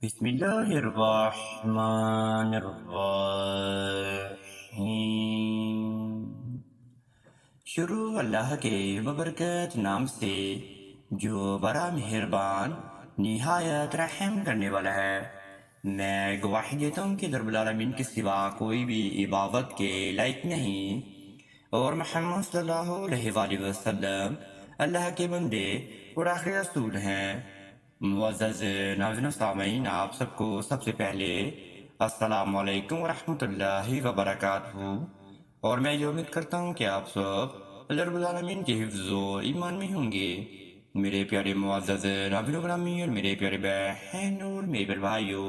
بسم اللہ الرحمن الرحیم۔ شروع اللہ کے ببرکت نام سے جو بڑا مہربان نہایت رحم کرنے والا ہے۔ میں گواہی دیتا ہوں کہ رب العالمین کے سوا کوئی بھی عبادت کے لائق نہیں، اور محمد صلی اللہ علیہ وآلہ وسلم اللہ کے بندے اور آخری رسول ہیں۔ معزز ناظرین و سامعین، آپ سب کو سب سے پہلے السلام علیکم ورحمۃ اللہ وبرکاتہ، اور میں یہ امید کرتا ہوں کہ آپ سب اللہ رب العالمین کے حفظ و ایمان میں ہوں گے۔ میرے پیارے معزز ناظرین و گرامی اور میرے پیارے بہن اور میرے پیارے بھائیوں،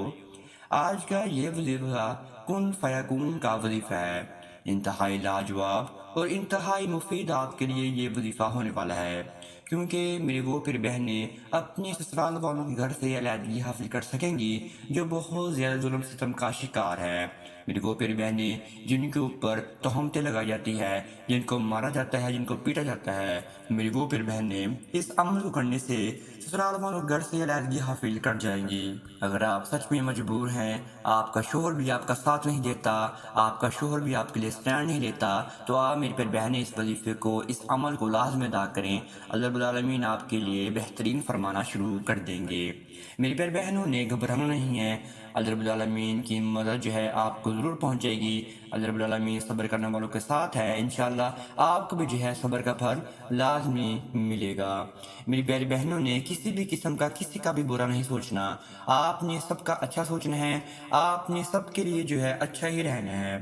آج کا یہ وظیفہ کن فیکون کا وظیفہ ہے۔ انتہائی لاجواب اور انتہائی مفید آپ کے لیے یہ وظیفہ ہونے والا ہے، کیونکہ میری وہ پھر بہنیں اپنی سسرال والوں کے گھر سے علیحدگی حاصل کر سکیں گی جو بہت زیادہ ظلم ستم کا شکار ہے۔ میری وہ پھر بہنیں جن کے اوپر تہمتیں لگائی جاتی ہے، جن کو مارا جاتا ہے، جن کو پیٹا جاتا ہے، میری وہ پھر بہنیں اس عمل کو کرنے سے سسرال والوں کے گھر سے علیحدگی حاصل کر جائیں گی۔ اگر آپ سچ میں مجبور ہیں، آپ کا شوہر بھی آپ کا ساتھ نہیں دیتا، آپ کا شوہر بھی آپ کے لیے اسٹینڈ نہیں لیتا، تو آپ میری پھر بہنیں اس وظیفے کو، اس عمل کو لازم ادا کریں۔ اللہ رب العالمین آپ کے لیے بہترین فرمانا شروع کر دیں گے۔ میری پیارے بہنوں نے گھبرانا نہیں ہے، اللہ رب العالمین کی مدد جو ہے آپ کو ضرور پہنچے گی۔ اللہ رب العالمین صبر کرنے والوں کے ساتھ ہے، انشاءاللہ آپ کو بھی جو ہے صبر کا پھل لازمی ملے گا۔ میری پیاری بہنوں نے کسی بھی قسم کا کسی کا بھی برا نہیں سوچنا، آپ نے سب کا اچھا سوچنا ہے، آپ نے سب کے لیے جو ہے اچھا ہی رہنا ہے۔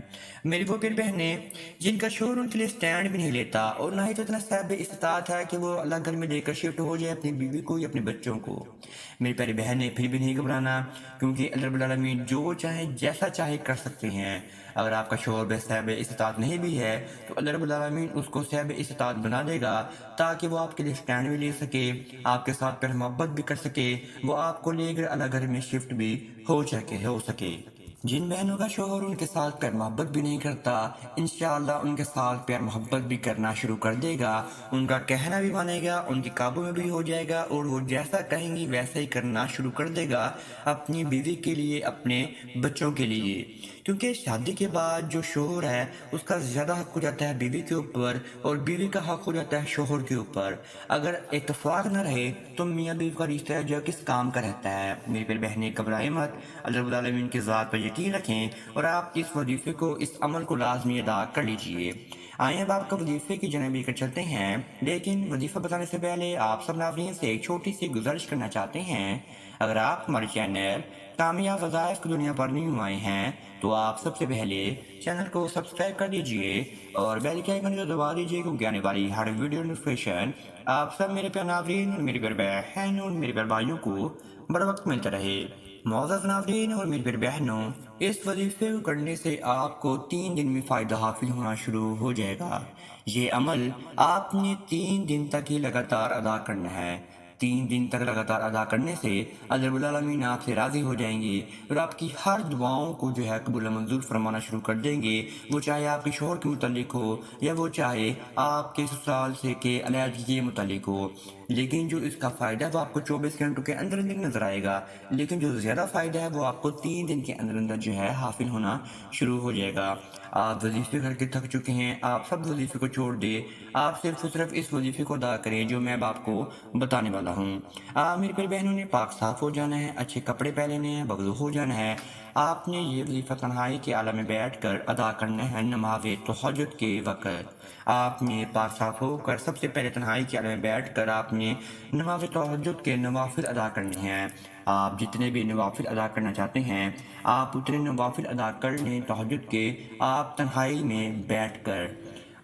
میری وہ پیاری بہنیں جن کا شوہر ان کے لیے اسٹینڈ بھی نہیں لیتا اور نہ ہی تو اتنا صاحب استطاعت ہے کہ وہ الگ گھر میں لے کر شفٹ ہو جائے اپنی بیوی کو یا اپنے بچوں کو، میری پیاری بہنیں پھر بھی نہیں گھبرانا، کیونکہ اللہ رب العالمین جو چاہے جیسا چاہے کر سکتے ہیں۔ اگر آپ کا شوہر بے صاحب استطاعت نہیں بھی ہے تو اللہ رب العالمین اس کو صاحب استطاعت بنا دے گا، تاکہ وہ آپ کے لیے اسٹینڈ بھی لے سکے، آپ کے ساتھ پیار محبت بھی کر سکے، وہ آپ کو لے کر الگ گھر میں شفٹ بھی ہو سکے۔ جن بہنوں کا شوہر ان کے ساتھ پیار محبت بھی نہیں کرتا، انشاءاللہ ان کے ساتھ پیار محبت بھی کرنا شروع کر دے گا، ان کا کہنا بھی مانے گا، ان کے قابو میں بھی ہو جائے گا، اور وہ جیسا کہیں گی ویسا ہی کرنا شروع کر دے گا اپنی بیوی کے لیے، اپنے بچوں کے لیے۔ کیونکہ شادی کے بعد جو شوہر ہے اس کا زیادہ حق ہو جاتا ہے بیوی کے اوپر، اور بیوی کا حق ہو جاتا ہے شوہر کے اوپر۔ اگر اتفاق نہ رہے تو میاں بیوی کا رشتہ جو ہے کس کام کا رہتا ہے؟ میری پیاری بہنیں گھبرائیں مت، اللہ رب العالمین کی ذات پر یقین رکھیں اور آپ اس وظیفے کو، اس عمل کو لازمی ادا کر لیجئے۔ آئیں اب آپ کا وظیفے کی جانب لے کر چلتے ہیں، لیکن وظیفہ بتانے سے پہلے آپ سب ناظرین سے ایک چھوٹی سی گزارش کرنا چاہتے ہیں۔ اگر آپ ہمارے چینل کامیاب وظائف کی دنیا پر نیو آئے ہیں تو آپ سب سے پہلے چینل کو سبسکرائب کر دیجئے اور بیل کے آئیکن کو دبا دیجئے، کیونکہ آنے والی ہر ویڈیو نوٹیفیکیشن آپ سب میرے پیارے ناظرین اور میری پیارے بہن اور میرے پیارے بھائیوں کو بر وقت ملتا رہے۔ معزز ناظرین اور میری پیاری بہنوں، اس وظیفے کو کرنے سے آپ کو 3 دن میں فائدہ حاصل ہونا شروع ہو جائے گا۔ یہ عمل آپ نے 3 دن تک ہی لگاتار ادا کرنا ہے۔ 3 دن تک لگاتار ادا کرنے سے اللہ رب العالمین آپ سے راضی ہو جائیں گے اور آپ کی ہر دعاؤں کو جو ہے قبول و منظور فرمانا شروع کر دیں گے، وہ چاہے آپ کے شوہر کے متعلق ہو یا وہ چاہے آپ کے سسرال سے کے علیحدگی کے متعلق ہو۔ لیکن جو اس کا فائدہ ہے وہ آپ کو 24 گھنٹوں کے اندر اندر نظر آئے گا، لیکن جو زیادہ فائدہ ہے وہ آپ کو 3 دن کے اندر اندر جو ہے حاصل ہونا شروع ہو جائے گا۔ آپ وظیفے کر کے تھک چکے ہیں، آپ سب وظیفے کو چھوڑ دیں، آپ صرف اور صرف اس وظیفے کو ادا کریں جو میں اب آپ کو بتانے والا ہوں۔ میری پیاری بہنوں نے پاک صاف ہو جانا ہے، اچھے کپڑے پہن لینے ہیں، وضو ہو جانا ہے۔ آپ نے یہ وظیفہ تنہائی کے عالم میں بیٹھ کر ادا کرنا ہے نماز تہجد کے وقت۔ آپ نے پاک صاف ہو کر سب سے پہلے تنہائی کے عالم میں بیٹھ کر آپ نے نماز تہجد کے نوافل ادا کرنے ہیں۔ آپ جتنے بھی نوافل ادا کرنا چاہتے ہیں آپ اتنے نوافل ادا کر لیں تہجد کے، آپ تنہائی میں بیٹھ کر۔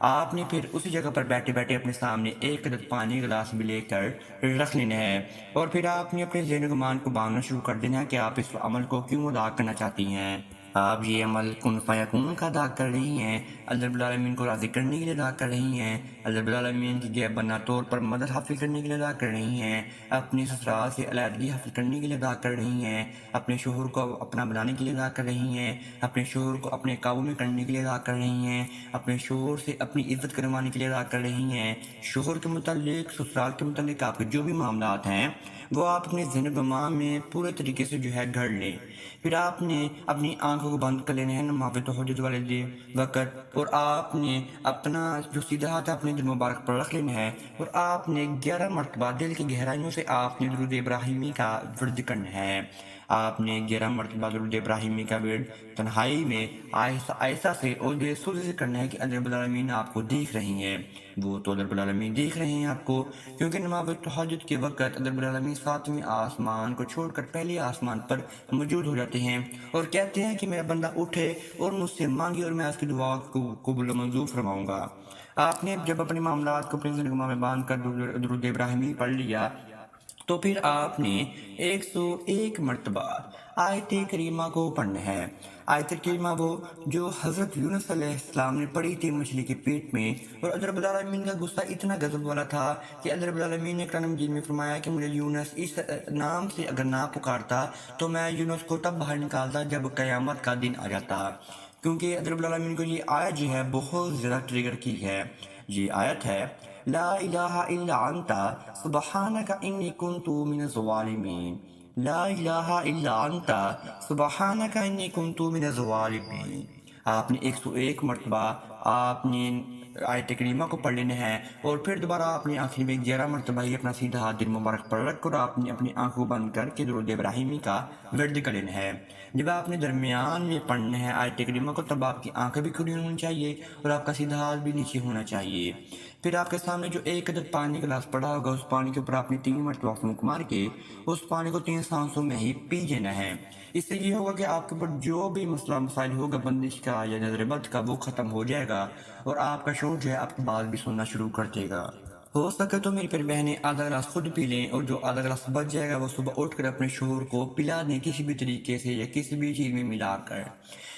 آپ نے پھر اسی جگہ پر بیٹھے بیٹھے اپنے سامنے ایک عدد پانی گلاس بھی لے کر رکھ لینا ہے، اور پھر آپ نے اپنے ذہن و گمان کو باندھنا شروع کر دینا ہے کہ آپ اس عمل کو کیوں ادا کرنا چاہتی ہیں۔ آپ یہ عمل کن فیکون کا ادا کر رہی ہیں، اللہ رب العالمین کو راضی کرنے کے لیے ادا کر رہی ہیں، اللہ رب العالمین کی غیب بنا طور پر مدد حاصل کرنے کے لیے ادا کر رہی ہیں، اپنی سسرال سے علیحدگی حاصل کرنے کے لیے ادا کر رہی ہیں، اپنے شوہر کو اپنا بنانے کے لیے ادا کر رہی ہیں، اپنے شوہر کو اپنے قابو میں کرنے کے لیے ادا کر رہی ہیں، اپنے شوہر سے اپنی عزت کروانے کے لیے ادا کر رہی ہیں، شوہر کے متعلق سسرال کے متعلق آپ کے جو بھی معاملات ہیں وہ آپ اپنے ذہن و دماغ میں پورے طریقے سے جو ہے گھڑ لیں۔ پھر آپ نے اپنی آنکھوں کو بند کر لینا ہے نماز تہجد والے وقت، اور آپ نے اپنا جو سیدھا ہاتھ ہے اپنے دل مبارک پر رکھ لینا ہے، اور آپ نے 11 مرتبہ دل کی گہرائیوں سے آپ نے درود ابراہیمی کا ورد کرنا ہے۔ آپ نے 11 مرتبہ درود ابراہیمی کا ورد تنہائی میں آہستہ آہستہ سے اور دل سوزے سے کرنا ہے کہ اللہ رب العالمین آپ کو دیکھ رہی ہیں، وہ تو اللہ رب العالمین دیکھ رہے ہیں آپ کو، کیونکہ نماز تہجد کے وقت اللہ رب العالمین 7ویں آسمان کو چھوڑ کر پہلے آسمان پر موجود ہو جاتے ہیں اور کہتے ہیں کہ میرا بندہ اٹھے اور مجھ سے مانگے اور میں اس کی دعا کو قبول و منظور فرماؤں گا۔ آپ نے جب اپنے معاملات کو اپنے زندگی میں باندھ کر درود ابراہیمی پڑھ لیا تو پھر آپ نے 101 مرتبہ آیت کریمہ کو پڑھنا ہے۔ آیت کریمہ وہ جو حضرت یونس علیہ السلام نے پڑھی تھی مچھلی کے پیٹ میں، اور اللہ رب العالمین کا غصہ اتنا غضب والا تھا کہ اللہ رب العالمین نے قرآن مجید میں فرمایا کہ مجھے یونس اس نام سے اگر نہ پکارتا تو میں یونس کو تب باہر نکالتا جب قیامت کا دن آ جاتا، کیونکہ اللہ رب العالمین کو یہ آیت جو ہے بہت زیادہ ٹریگر کی ہے۔ یہ آیت ہے لا الہ الا انت سبحانک انی کنت من الظالمین، لا الہ الا انت سبحانک انی کنت من الظالمین۔ آپ نے 101 مرتبہ آپ نے آیت کریمہ کو پڑھ لینا ہے، اور پھر دوبارہ اپنی آخری میں 11 مرتبہ ہی اپنا سیدھا ہاتھ دل مبارک پر رکھ کر آپ نے اپنی آنکھوں بند کر کے درود ابراہیمی کا ورد کر لینا ہے۔ جب آپ نے درمیان میں پڑھنا ہے آیت کریمہ کو تب آپ کی آنکھیں بھی کھلی ہونی چاہیے اور آپ کا سیدھا ہاتھ بھی نیچے ہونا چاہیے۔ پھر آپ کے سامنے جو ایک عدد پانی کا گلاس پڑا ہوگا اس پانی کے اوپر آپ نے 3 مرتبہ پھونک مار کے اس پانی کو 3 سانسوں میں ہی پی جانا ہے۔ اس سے یہ ہوگا کہ آپ کے اوپر جو بھی مسئلہ مسائل ہوگا بندش کا یا نظر بد کا وہ ختم ہو جائے گا، اور آپ کا شوہر جو ہے آپ کی بات بھی سننا شروع کر دے گا۔ ہو سکے تو میری پیاری بہنیں آدھا گلاس خود پی لیں، اور جو آدھا گلاس بچ جائے گا وہ صبح اٹھ کر اپنے شوہر کو پلا دیں کسی بھی طریقے سے یا کسی بھی چیز میں ملا کر۔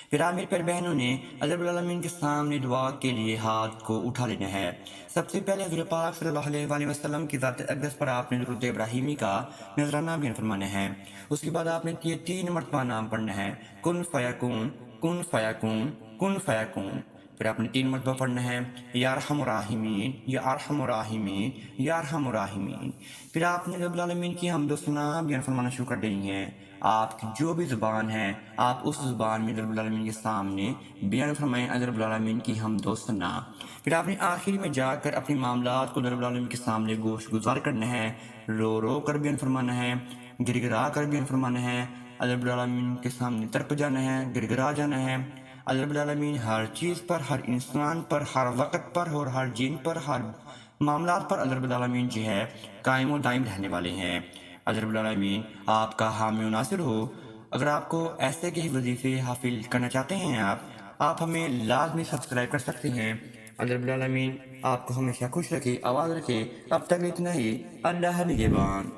پھر آپ میری پیاری بہنوں نے اللہ رب العالمین کے سامنے دعا کے لیے ہاتھ کو اٹھا لینا ہے۔ سب سے پہلے حضور پاک صلی اللہ علیہ وآلہ وسلم کی ذات اقدس پر آپ نے درود ابراہیمی کا نذرانہ بیان فرمانا ہے۔ اس کے بعد آپ نے یہ 3 مرتبہ نام پڑھنا ہے کن فیکون کن فیکون کن فیکون۔ پھر آپ نے 3 مرتبہ پڑھنا ہے یا ارحم الراحمین یا ارحم الراحمین یا ارحم الراحمین۔ پھر آپ نے رب العالمین کی حمد و ثنا بیان فرمانا شروع کر دینی ہے۔ آپ کی جو بھی زبان ہے آپ اس زبان میں رب العالمین کے سامنے بیان فرمائیں رب العالمین کی حمد و ثنا۔ پھر آپ نے آخر میں جا کر اپنے معاملات کو رب العالمین کے سامنے گوش گزار کرنا ہے، رو رو کر بیان فرمانا ہے، گر گرا کر بیان فرمانا ہے، رب العالمین کے سامنے تڑپ جانا ہے، گر گرا جانا ہے۔ اللہ رب العالمین ہر چیز پر، ہر انسان پر، ہر وقت پر اور ہر جن پر، ہر معاملات پر اللہ رب العالمین جو ہے قائم و دائم رہنے والے ہیں۔ اللہ رب العالمین آپ کا حامی و ناصر ہو۔ اگر آپ کو ایسے کے وظیفے حاصل کرنا چاہتے ہیں آپ ہمیں لازمی سبسکرائب کر سکتے ہیں۔ اللہ رب العالمین آپ کو ہمیشہ خوش رکھے، آواز رکھے۔ اب تک اتنا ہی، اللہ نگہبان۔